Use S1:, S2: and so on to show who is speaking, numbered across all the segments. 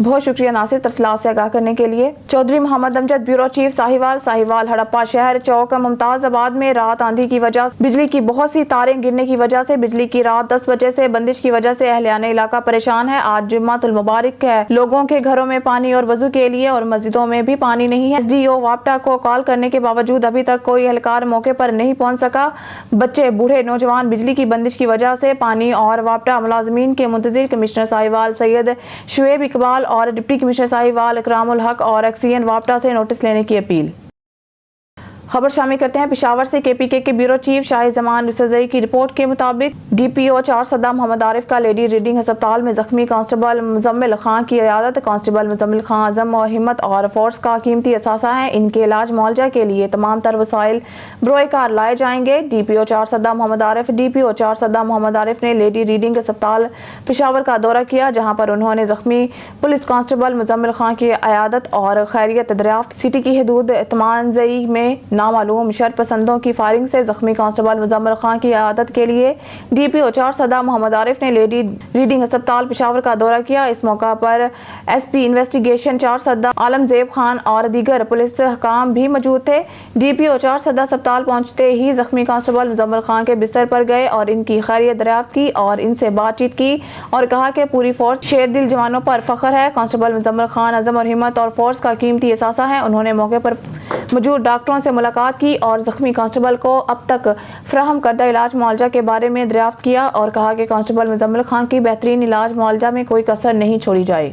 S1: بہت شکریہ ناصر تفصیلات سے آگاہ کرنے کے لیے۔ چودھری محمد امجد، بیورو چیف ساہیوال ہڑپا شہر چوک ممتاز آباد میں رات آندھی کی وجہ بجلی کی بہت سی تاریں گرنے کی وجہ سے بجلی کی رات 10 بجے سے بندش کی وجہ سے اہلیان علاقہ پریشان ہے۔ آج جمعۃ المبارک ہے، لوگوں کے گھروں میں پانی اور وضو کے لیے اور مسجدوں میں بھی پانی نہیں ہے۔ SDO واپٹا کو کال کرنے کے باوجود ابھی تک کوئی اہلکار موقع پر نہیں پہنچ سکا۔ بچے، بوڑھے، نوجوان بجلی کی بندش کی وجہ سے پانی اور واپٹا ملازمین کے منتظر کمشنر ساہیوال سید شعیب اقبال اور ڈپٹی کمشنر ساہیوال اکرام الحق اور ایکسین واپٹا سے نوٹس لینے کی اپیل۔ خبر شامل کرتے ہیں پشاور سے۔ KPK کے بیورو چیف شاہ زمان یوسفزئی کی رپورٹ کے مطابق DPO 4 صدام محمد عارف کا لیڈی ریڈنگ ہسپتال میں زخمی کانسٹیبل مزمل خان کی عیادت۔ کانسٹیبل مزمل خان عزم و ہمت اور فورس کا قیمتی اثاثہ ہیں۔ ان کے علاج معالجہ کے لیے تمام تر وسائل بروئے کار لائے جائیں گے۔ DPO 4 صدام محمد عارف نے لیڈی ریڈنگ ہسپتال پشاور کا دورہ کیا، جہاں پر انہوں نے زخمی پولیس کانسٹیبل مزمل خان کی عیادت اور خیریت دریافت۔ سٹی کی حدود تمانزئی میں نامعلوم شر پسندوں کی فائرنگ سے زخمی کانسٹیبل مزمل خان کی عیادت کے لیے DPO 4 صدام محمد عارف نے لیڈی ریڈنگ ہسپتال پشاور کا دورہ کیا۔ اس موقع پر SP انویسٹیگیشن 4 صدام عالم زیب خان اور دیگر پولیس حکام بھی موجود تھے۔ DPO 4 صدام ہسپتال پہنچتے ہی زخمی کانسٹیبل مزمل خان کے بستر پر گئے اور ان کی خیریت دریافت کی اور ان سے بات چیت کی اور کہا کہ پوری فورس شیر دل جوانوں پر فخر ہے۔ کانسٹیبل مزمل خان عزم اور ہمت اور فورس کا قیمتی اثاثہ ہیں۔ انہوں نے موقع پر موجود ڈاکٹروں سے ملاقات کی اور زخمی کانسٹیبل کو اب تک فراہم کردہ علاج معالجہ کے بارے میں دریافت کیا اور کہا کہ کانسٹیبل مزمل خان کی بہترین علاج معالجہ میں کوئی کسر نہیں چھوڑی جائے۔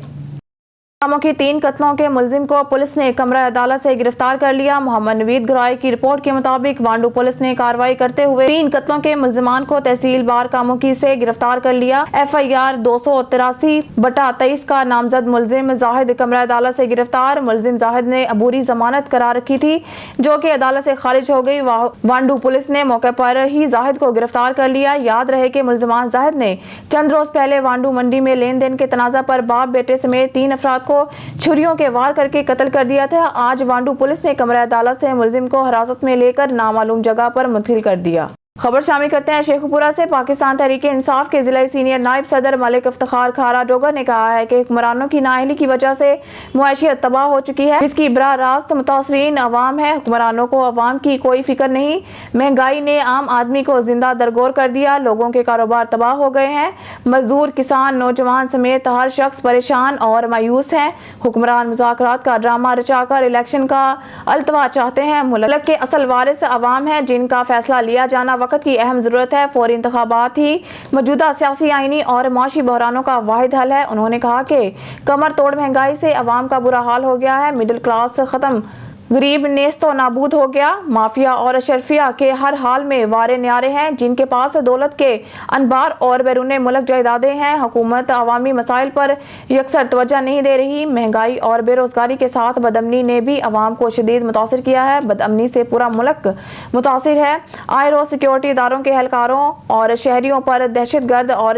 S1: ناموں کی 3 قتلوں کے ملزم کو پولیس نے کمرہ عدالت سے گرفتار کر لیا۔ محمد نوید گرائی کی رپورٹ کے مطابق وانڈو پولیس نے کارروائی کرتے ہوئے 3 قتلوں کے ملزمان کو تحصیل بار کاموکی سے گرفتار کر لیا۔ FIR 283/23 کا نامزد ملزم زاہد کمرہ عدالت سے گرفتار۔ ملزم زاہد نے عبوری ضمانت کرا رکھی تھی جو کہ عدالت سے خارج ہو گئی۔ وانڈو پولیس نے موقع پر ہی زاہد کو گرفتار کر لیا۔ یاد رہے کہ ملزمان زاہد نے چند روز پہلے وانڈو منڈی میں لین دین کے تنازع پر باپ بیٹے سمیت 3 افراد کو چھریوں کے وار کر کے قتل کر دیا تھا۔ آج وانڈو پولیس نے کمرہ عدالت سے ملزم کو حراست میں لے کر نامعلوم جگہ پر منتقل کر دیا۔ خبر شامل کرتے ہیں شیخو پورہ سے۔ پاکستان تحریک انصاف کے ضلعی سینئر نائب صدر ملک افتخار کھارا ڈوگر نے کہا ہے کہ حکمرانوں کی نااہلی کی وجہ سے معیشت تباہ ہو چکی ہے، جس کی براہ راست متاثرین عوام ہے۔ حکمرانوں کو عوام کی کوئی فکر نہیں۔ مہنگائی نے عام آدمی کو زندہ درگور کر دیا۔ لوگوں کے کاروبار تباہ ہو گئے ہیں۔ مزدور، کسان، نوجوان سمیت ہر شخص پریشان اور مایوس ہے۔ حکمران مذاکرات کا ڈرامہ رچا کر الیکشن کا التوا چاہتے ہیں۔ ملک کے اصل وارث عوام ہیں، جن کا فیصلہ لیا جانا وقت کی اہم ضرورت ہے۔ فوری انتخابات ہی موجودہ سیاسی، آئینی اور معاشی بحرانوں کا واحد حل ہے۔ انہوں نے کہا کہ کمر توڑ مہنگائی سے عوام کا برا حال ہو گیا ہے۔ مڈل کلاس ختم، غریب نیست و نابود ہو گیا۔ مافیا اور اشرفیہ کے ہر حال میں وارے نیارے ہیں، جن کے پاس دولت کے انبار اور بیرون ملک جائیدادیں ہیں۔ حکومت عوامی مسائل پر یکسر توجہ نہیں دے رہی۔ مہنگائی اور بے روزگاری کے ساتھ بدامنی نے بھی عوام کو شدید متاثر کیا ہے۔ بدامنی سے پورا ملک متاثر ہے۔ آئے روز سیکیورٹی اداروں کے اہلکاروں اور شہریوں پر دہشت گرد اور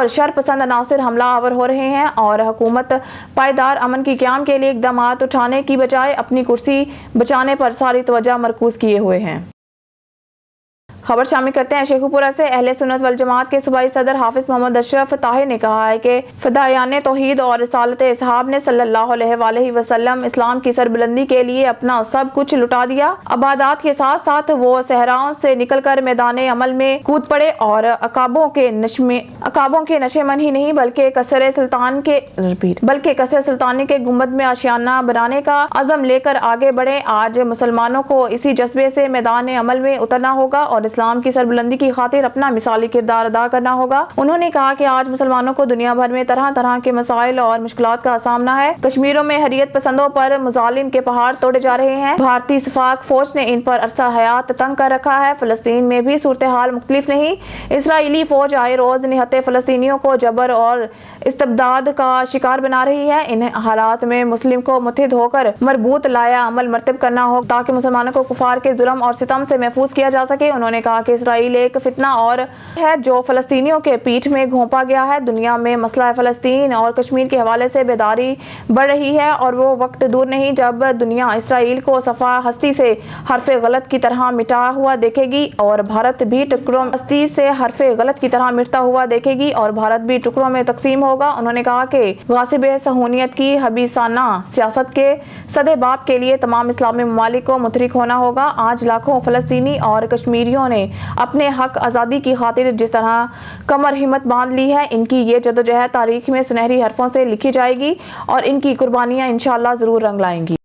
S1: شر پسند عناصر حملہ آور ہو رہے ہیں اور حکومت پائیدار امن کی قیام کے لیے اقدامات اٹھانے کی بجائے اپنی کرسی بچانے پر ساری توجہ مرکوز کیے ہوئے ہیں۔ خبر شامل کرتے ہیں شیخو پورہ سے۔ اہل سنت والجماعت کے صوبائی صدر حافظ محمد اشرف طاہر نے کہا ہے کہ فدائیان توحید اور رسالت اصحاب نے صلی اللہ علیہ وآلہ وسلم اسلام کی سربلندی کے لیے اپنا سب کچھ لٹا دیا۔ عبادات کے ساتھ ساتھ وہ صحراؤں سے نکل کر میدان عمل میں کود پڑے اور عقابوں کے نشے من ہی نہیں بلکہ کسر سلطانی کے گنبد میں آشیانہ بنانے کا عزم لے کر آگے بڑھے۔ آج مسلمانوں کو اسی جذبے سے میدان عمل میں اترنا ہوگا اور اسلام کی سربلندی کی خاطر اپنا مثالی کردار ادا کرنا ہوگا۔ انہوں نے کہا کہ آج مسلمانوں کو دنیا بھر میں طرح طرح کے مسائل اور مشکلات کا سامنا ہے۔ کشمیروں میں حریت پسندوں پر مظالم کے پہاڑ توڑے جا رہے ہیں۔ بھارتی شفاق فوج نے ان پر عرصہ حیات تنگ کر رکھا ہے۔ فلسطین میں بھی صورتحال مختلف نہیں۔ اسرائیلی فوج آئے روز نہتے فلسطینیوں کو جبر اور استبداد کا شکار بنا رہی ہے۔ ان حالات میں مسلم کو متحد ہو کر مربوط لایا عمل مرتب کرنا ہو تاکہ مسلمانوں کو کفار کے ظلم اور ستم سے محفوظ کیا جا سکے۔ انہوں نے نے کہا کہ اسرائیل ایک فتنہ اور ہے جو فلسطینیوں کے پیٹھ میں گھونپا گیا ہے. دنیا میں مسئلہ فلسطین اور کشمیر کے حوالے سے بیداری بڑھ رہی ہے اور وہ وقت دور نہیں جب دنیا اسرائیل کو صفحہ ہستی سے حرف غلط کی طرح مٹا ہوا دیکھے گی اور بھارت بھی ٹکڑوں ہستی سے حرف غلط کی طرح مٹتا ہوا دیکھے گی اور بھارت بھی ٹکڑوں میں تقسیم ہوگا. انہوں نے کہا کہ غاصب صہیونیت کی حبیسانہ سیاست کے سدے باب کے لیے تمام اسلامی ممالک کو متحرک ہونا ہوگا. آج لاکھوں فلسطینی اور کشمیریوں نے اپنے حق آزادی کی خاطر جس طرح کمر ہمت باندھ لی ہے, ان کی یہ جدوجہد تاریخ میں سنہری حرفوں سے لکھی جائے گی اور ان کی قربانیاں انشاءاللہ ضرور رنگ لائیں گی.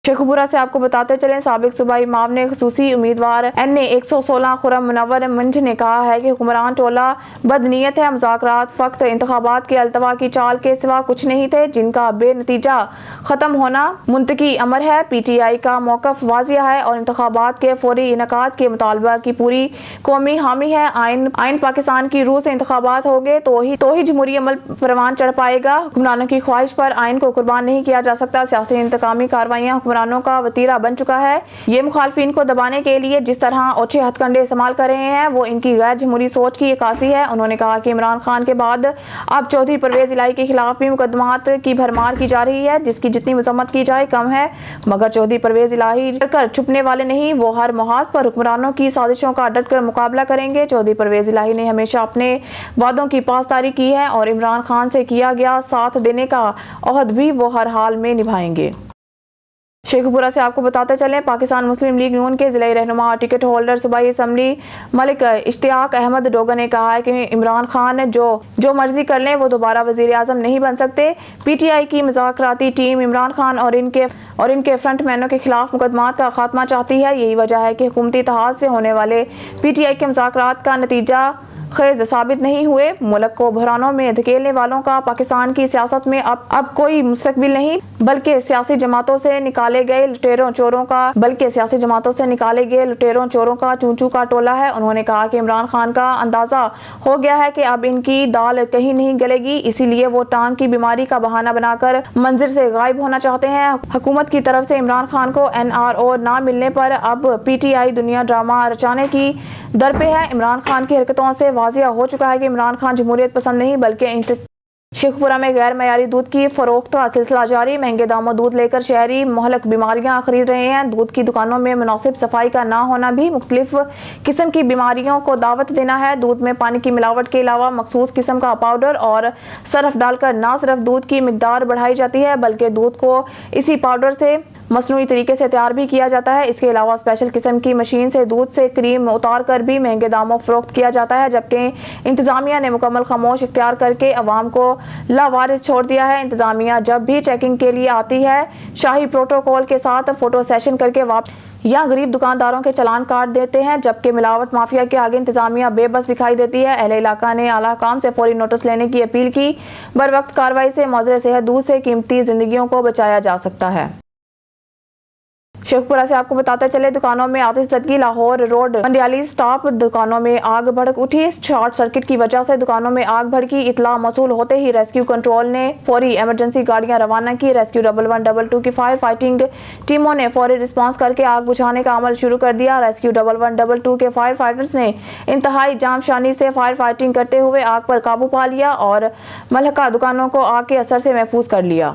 S1: شیخوپورہ سے آپ کو بتاتے چلیں, سابق صوبائی معاون خصوصی امیدوار NA 116 خرم منور منجھ نے کہا ہے کہ حکمران ٹولہ بدنیت ہے. مذاکرات فقط انتخابات کے التوا کی چال کے سوا کچھ نہیں تھے جن کا بے نتیجہ ختم ہونا منطقی امر ہے. PTI کا موقف واضح ہے اور انتخابات کے فوری انعقاد کے مطالبہ کی پوری قومی حامی ہے. آئین پاکستان کی روح سے انتخابات ہوگے تو ہی جمہوری عمل پروان چڑھ پائے گا. حکمرانوں کی خواہش پر آئین کو قربان نہیں کیا جا سکتا. سیاسی انتقامی کارروائیاں حکمرانوں کا وتیرہ بن چکا ہے. یہ مخالفین کو دبانے کے لیے جس طرح اوچھے ہتھ کنڈے استعمال کر رہے ہیں وہ ان کی غیر جمہوری سوچ کی عکاسی ہے. انہوں نے کہا کہ عمران خان کے بعد اب چودھری پرویز الہی کے خلاف بھی مقدمات کی بھرمار کی جا رہی ہے جس کی جتنی مذمت کی جائے کم ہے. مگر چودھری پرویز الہی ڈر کر چھپنے والے نہیں, وہ ہر محاذ پر حکمرانوں کی سازشوں کا ڈٹ کر مقابلہ کریں گے. چودھری پرویز الہی نے ہمیشہ اپنے وعدوں کی پاسداری کی ہے اور عمران خان سے کیا گیا ساتھ دینے کا عہد بھی وہ ہر حال میں نبھائیں گے. شیخوپورہ سے آپ کو بتاتے چلیں, پاکستان مسلم لیگ نون کے ضلعی رہنما اور ٹکٹ ہولڈر صوبائی اسمبلی ملک اشتیاق احمد ڈوگر نے کہا ہے کہ عمران خان جو مرضی کر لیں وہ دوبارہ وزیر اعظم نہیں بن سکتے. PTI کی مذاکراتی ٹیم عمران خان اور ان کے فرنٹ مینوں کے خلاف مقدمات کا خاتمہ چاہتی ہے. یہی وجہ ہے کہ حکومتی اتحاد سے ہونے والے PTI کے مذاکرات کا نتیجہ خیز ثابت نہیں ہوئے. ملک کو بحرانوں میں دھکیلنے والوں کا پاکستان کی سیاست میں اب کوئی مستقبل نہیں بلکہ سیاسی جماعتوں سے نکالے گئے لٹیروں چوروں کا چونچو کا ٹولہ ہے. انہوں نے کہا کہ عمران خان کا اندازہ ہو گیا ہے کہ اب ان کی دال کہیں نہیں گلے گی, اسی لیے وہ ٹانگ کی بیماری کا بہانہ بنا کر منظر سے غائب ہونا چاہتے ہیں. حکومت کی طرف سے عمران خان کو NRO نہ ملنے پر اب PTI دنیا ڈرامہ رچانے کی در پہ ہے. عمران خان کی حرکتوں سے واضح ہو چکا ہے کہ عمران خان جمہوریت پسند نہیں بلکہ شیخوپورہ میں غیر معیاری دودھ کی فروخت کا سلسلہ جاری. مہنگے داموں دودھ لے کر شہری مہلک بیماریاں خرید رہے ہیں. دودھ کی دکانوں میں مناسب صفائی کا نہ ہونا بھی مختلف قسم کی بیماریوں کو دعوت دینا ہے. دودھ میں پانی کی ملاوٹ کے علاوہ مخصوص قسم کا پاؤڈر اور صرف ڈال کر نہ صرف دودھ کی مقدار بڑھائی جاتی ہے بلکہ دودھ کو اسی پاؤڈر سے مصنوعی طریقے سے تیار بھی کیا جاتا ہے. اس کے علاوہ اسپیشل قسم کی مشین سے دودھ سے کریم اتار کر بھی مہنگے داموں فروخت کیا جاتا ہے, جبکہ انتظامیہ نے مکمل خاموش اختیار کر کے عوام کو لاوارث چھوڑ دیا ہے. انتظامیہ جب بھی چیکنگ کے لیے آتی ہے شاہی پروٹوکول کے ساتھ فوٹو سیشن کر کے واپس یا غریب دکانداروں کے چلان کاٹ دیتے ہیں, جبکہ ملاوٹ مافیا کے آگے انتظامیہ بے بس دکھائی دیتی ہے. اہل علاقہ نے اعلیٰ حکام سے فوری نوٹس لینے کی اپیل کی. بروقت کارروائی سے موزر صحت دودھ سے قیمتی زندگیوں کو بچایا جا سکتا ہے. شیخوپورہ سے آپ کو بتاتے چلے, دکانوں میں آتش زدگی. لاہور روڈ منڈیالی سٹاپ دکانوں میں آگ بھڑک اٹھی. شارٹ سرکٹ کی وجہ سے دکانوں میں آگ بھڑکی. اطلاع موصول ہوتے ہی ریسکیو کنٹرول نے فوری ایمرجنسی گاڑیاں روانہ کی. ریسکیو 1122 کی فائر فائٹنگ ٹیموں نے فوری رسپانس کر کے آگ بجھانے کا عمل شروع کر دیا. ریسکیو 1122 کے فائر فائٹرز نے انتہائی جام شانی سے فائر فائٹنگ کرتے ہوئے آگ پر قابو پا لیا اور ملحقہ دکانوں کو آگ کے اثر سے محفوظ کر لیا.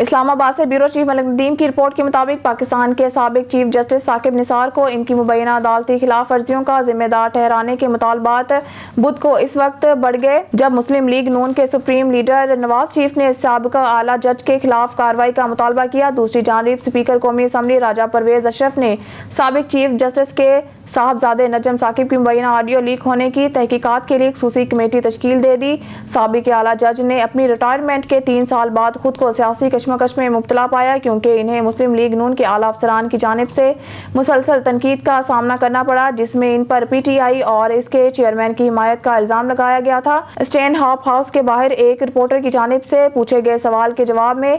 S1: اسلام آباد سے بیورو چیف ملک ندیم کی رپورٹ کے مطابق پاکستان کے سابق چیف جسٹس ثاقب نثار کو ان کی مبینہ عدالتی خلاف ورزیوں کا ذمہ دار ٹھہرانے کے مطالبات بدھ کو اس وقت بڑھ گئے جب مسلم لیگ نون کے سپریم لیڈر نواز شریف نے سابقہ اعلیٰ جج کے خلاف کارروائی کا مطالبہ کیا. دوسری جانب اسپیکر قومی اسمبلی راجہ پرویز اشرف نے سابق چیف جسٹس کے صاحبزادے نجم ثاقب کی مبینہ آڈیو لیک ہونے کی تحقیقات کے لیے خصوصی کمیٹی تشکیل دے دی. سابق اعلیٰ جج نے اپنی ریٹائرمنٹ کے 3 سال بعد خود کو سیاسی کشمکش میں مبتلا پایا کیونکہ انہیں مسلم لیگ نون کے اعلیٰ افسران کی جانب سے مسلسل تنقید کا سامنا کرنا پڑا جس میں ان پر PTI اور اس کے چیئرمین کی حمایت کا الزام لگایا گیا تھا. اسٹین ہاپ ہاؤس کے باہر ایک رپورٹر کی جانب سے پوچھے گئے سوال کے جواب میں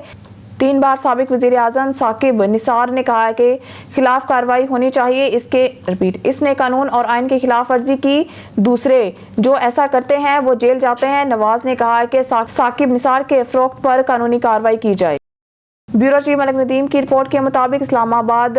S1: 3 بار سابق وزیر اعظم ثاقب نثار نے کہا کہ خلاف کارروائی ہونی چاہیے. اس نے قانون اور آئین کی خلاف ورزی کی. دوسرے جو ایسا کرتے ہیں وہ جیل جاتے ہیں. نواز نے کہا کہ ثاقب نثار کے فروخت پر قانونی کارروائی کی جائے. بیورو چیف ملک ندیم کی رپورٹ کے مطابق اسلام آباد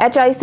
S1: HIC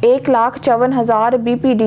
S1: 1,54,000 BPD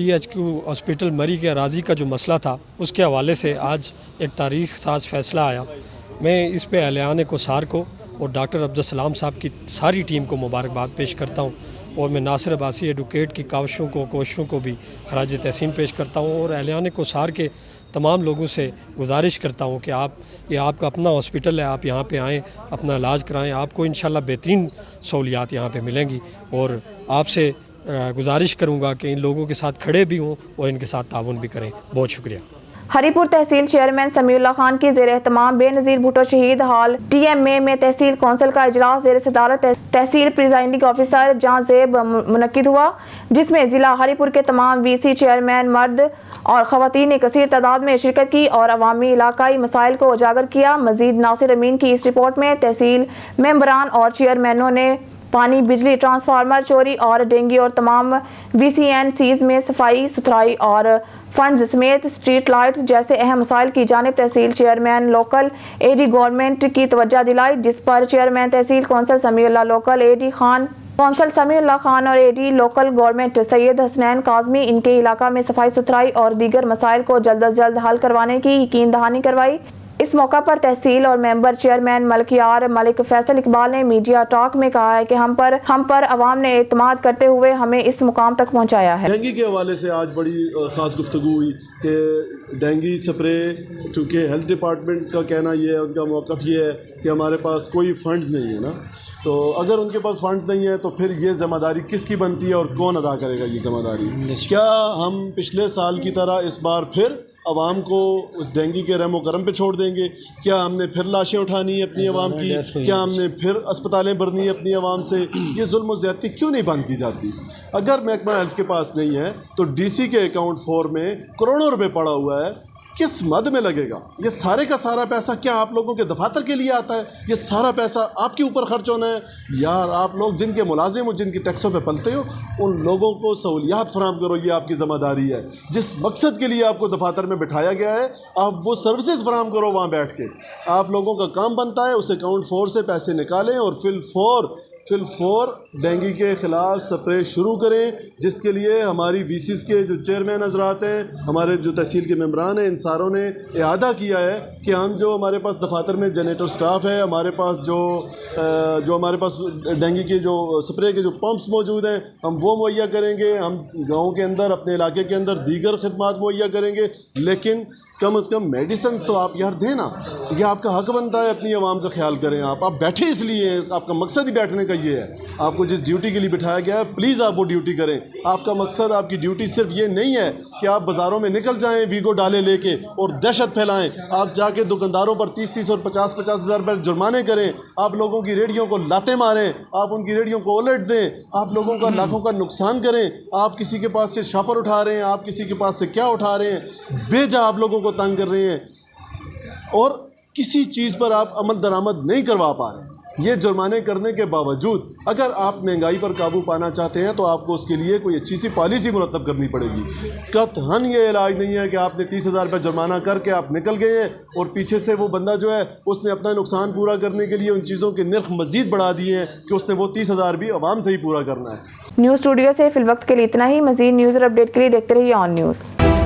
S2: T H Q hospital Murree کے اراضی کا جو مسئلہ تھا اس کے حوالے سے آج ایک تاریخ ساز فیصلہ آیا. میں اس پہ اہلیان کوثار کو اور ڈاکٹر عبدالسلام صاحب کی ساری ٹیم کو مبارکباد پیش کرتا ہوں, اور میں ناصر عباسی ایڈوکیٹ کی کوششوں کو بھی خراج تحسین پیش کرتا ہوں, اور اہلیان کوثار کے تمام لوگوں سے گزارش کرتا ہوں کہ یہ آپ کا اپنا ہاسپٹل ہے, آپ یہاں پہ آئیں, اپنا علاج کرائیں, آپ کو انشاءاللہ بہترین سہولیات یہاں پہ ملیں گی. اور آپ سے گزارش کروں گا کہ ان لوگوں کے ساتھ کھڑے بھی ہوں اور ان کے ساتھ تعاون بھی کریں. بہت شکریہ.
S1: ہری پور تحصیل چیئرمین سمیع اللہ خان کی زیر اہتمام بے نظیر بھٹو شہید ہال ٹی ایم اے میں تحصیل کونسل کا اجلاس زیر صدارت تحصیل پریزائڈنگ آفیسر جہاں زیب منعقد ہوا, جس میں ضلع ہری پور کے تمام وی سی چیئرمین مرد اور خواتین نے کثیر تعداد میں شرکت کی اور عوامی علاقائی مسائل کو اجاگر کیا. مزید ناصر امین کی اس رپورٹ میں تحصیل ممبران اور چیئرمینوں نے پانی, بجلی, ٹرانسفارمر چوری اور ڈینگی اور تمام وی سی این سیز میں صفائی ستھرائی اور فنڈز سمیت اسٹریٹ لائٹس جیسے اہم مسائل کی جانب تحصیل چیئرمین لوکل اے ڈی گورنمنٹ کی توجہ دلائی, جس پر چیئرمین تحصیل کونسل سمیع اللہ, لوکل اے ڈی کونسل سمیع اللہ خان اور اے ڈی لوکل گورنمنٹ سید حسنین کاظمی ان کے علاقہ میں صفائی ستھرائی اور دیگر مسائل کو جلد از جلد حل کروانے کی یقین دہانی کروائی. اس موقع پر تحصیل اور ممبر چیئرمین ملکیار ملک فیصل اقبال نے میڈیا ٹاک میں کہا ہے کہ ہم پر عوام نے اعتماد کرتے ہوئے ہمیں اس مقام تک پہنچایا ہے.
S3: ڈینگی کے حوالے سے آج بڑی خاص گفتگو ہوئی کہ ڈینگی سپرے, چونکہ ہیلتھ ڈپارٹمنٹ کا کہنا یہ ہے, ان کا موقف یہ ہے کہ ہمارے پاس کوئی فنڈز نہیں ہے نا, تو اگر ان کے پاس فنڈز نہیں ہے تو پھر یہ ذمہ داری کس کی بنتی ہے اور کون ادا کرے گا یہ ذمہ داری؟ کیا ہم پچھلے سال کی طرح اس بار پھر عوام کو اس ڈینگی کے رحم و کرم پہ چھوڑ دیں گے؟ کیا ہم نے پھر لاشیں اٹھانی ہے اپنی عوام کی؟ کیا ہم نے پھر اسپتالیں بھرنی ہے اپنی عوام سے؟ یہ ظلم و زیادتی کیوں نہیں بند کی جاتی؟ اگر محکمہ ہیلتھ کے پاس نہیں ہے تو ڈی سی کے اکاؤنٹ 4 میں کروڑوں روپے پڑا ہوا ہے, کس مد میں لگے گا؟ یہ سارے کا سارا پیسہ کیا آپ لوگوں کے دفاتر کے لیے آتا ہے؟ یہ سارا پیسہ آپ کے اوپر خرچ ہونا ہے؟ یار آپ لوگ جن کے ملازم ہو, جن کی ٹیکسوں پہ پلتے ہو, ان لوگوں کو سہولیات فراہم کرو, یہ آپ کی ذمہ داری ہے. جس مقصد کے لیے آپ کو دفاتر میں بٹھایا گیا ہے آپ وہ سروسز فراہم کرو وہاں بیٹھ کے. آپ لوگوں کا کام بنتا ہے اس اکاؤنٹ 4 سے پیسے نکالیں اور فی الفور ڈینگی کے خلاف سپرے شروع کریں, جس کے لیے ہماری وی سیز کے جو چیئرمین حضرات ہیں, ہمارے جو تحصیل کے ممبران ہیں, ان ساروں نے اعادہ کیا ہے کہ ہم جو ہمارے پاس دفاتر میں جنریٹر سٹاف ہے, ہمارے پاس جو ہمارے پاز ڈینگی کے جو سپرے کے جو پمپس موجود ہیں ہم وہ مہیا کریں گے. ہم گاؤں کے اندر اپنے علاقے کے اندر دیگر خدمات مہیا کریں گے, لیکن کم از کم میڈیسنز تو آپ یار دیں نا. یہ آپ کا حق بنتا ہے, اپنی عوام کا خیال کریں. آپ بیٹھے اس لیے ہیں, آپ کا مقصد ہی بیٹھنے کا یہ ہے. آپ کو جس ڈیوٹی کے لیے بٹھایا گیا ہے پلیز آپ وہ ڈیوٹی کریں. آپ کا مقصد, آپ کی ڈیوٹی صرف یہ نہیں ہے کہ آپ بازاروں میں نکل جائیں ویگو ڈالے لے کے اور دہشت پھیلائیں. آپ جا کے دکانداروں پر 30 اور 50 ہزار روپے جرمانے کریں, آپ لوگوں کی ریڑھیوں کو لاتیں ماریں, آپ ان کی ریڑھیوں کو الٹ دیں, آپ لوگوں کا لاکھوں کا نقصان کریں. آپ کسی کے پاس سے شاپر اٹھا رہے ہیں, آپ کسی کے پاس سے کیا اٹھا رہے ہیں, بے جا آپ لوگوں کو تنگ کر رہے ہیں اور کسی چیز پر آپ عمل درآمد نہیں کروا پا رہے ہیں. یہ جرمانے کرنے کے باوجود اگر آپ مہنگائی پر قابو پانا چاہتے ہیں تو آپ کو اس کے لیے کوئی اچھی سی پالیسی مرتب کرنی پڑے گی. قطعاً یہ علاج نہیں ہے کہ آپ نے 30,000 روپے جرمانہ کر کے آپ نکل گئے ہیں اور پیچھے سے وہ بندہ جو ہے اس نے اپنا نقصان پورا کرنے کے لیے ان چیزوں کے نرخ مزید بڑھا دیے ہیں کہ اس نے وہ 30,000 بھی عوام سے ہی پورا کرنا ہے.
S1: نیوز اسٹوڈیو سے فی الوقت کے لیے اتنا ہی. مزید نیوز اور اپڈیٹ کے لیے دیکھتے رہیے آن نیوز.